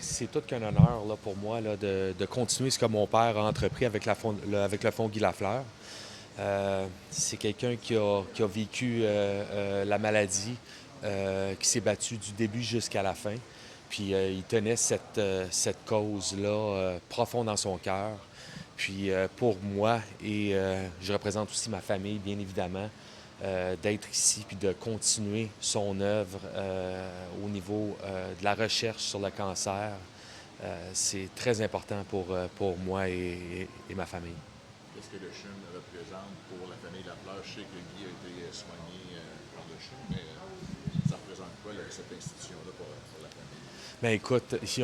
C'est tout qu'un honneur là, pour moi là, de continuer ce que mon père a entrepris avec, avec le Fonds Guy Lafleur. C'est quelqu'un qui a vécu la maladie, qui s'est battu du début jusqu'à la fin. Puis il tenait cette cause-là profonde dans son cœur. Puis pour moi, et je représente aussi ma famille, bien évidemment, d'être ici puis de continuer son œuvre au niveau de la recherche sur le cancer, c'est très important pour moi et ma famille. Qu'est-ce que le CHUM représente pour la famille Lafleur? Je sais que Guy a été soigné par le CHUM, mais ça représente quoi cette institution-là pour la famille? Ben écoute, ils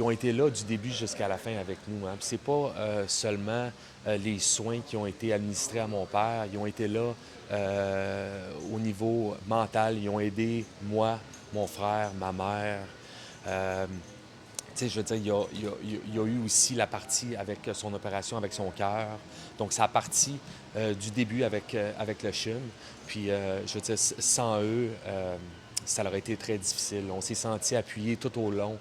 ont été là du début jusqu'à la fin avec nous. Hein. C'est pas seulement les soins qui ont été administrés à mon père, ils ont été là au niveau mental, ils ont aidé moi, mon frère, ma mère. Euh, Tu sais, je veux dire, il y a eu aussi la partie avec son opération avec son cœur. Donc, ça a parti du début avec le CHUM. Puis, je veux dire, sans eux, ça aurait été très difficile. On s'est senti appuyé tout au long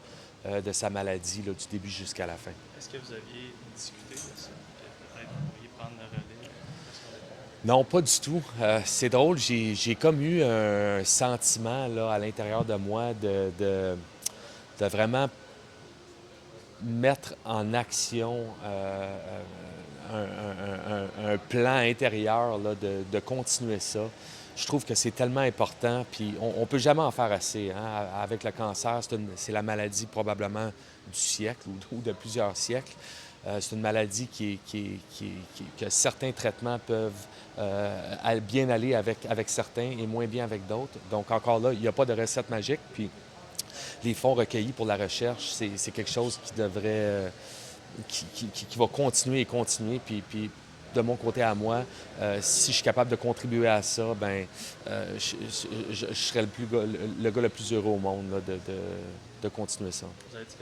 de sa maladie, là, du début jusqu'à la fin. Est-ce que vous aviez discuté de ça? Que peut-être vous pourriez prendre le relais à son départ? Non, pas du tout. C'est drôle, j'ai comme eu un sentiment là, à l'intérieur de moi de vraiment mettre en action un plan intérieur là, de continuer ça. Je trouve que c'est tellement important, puis on ne peut jamais en faire assez. Hein. Avec le cancer, c'est la maladie probablement du siècle ou de plusieurs siècles. C'est une maladie que certains traitements peuvent bien aller avec certains et moins bien avec d'autres. Donc encore là, il n'y a pas de recette magique. Puis les fonds recueillis pour la recherche, c'est quelque chose qui devrait, qui va continuer et continuer. Puis de mon côté à moi, si je suis capable de contribuer à ça, ben, je serais le gars le plus heureux au monde là, de continuer ça. Vous avez dit que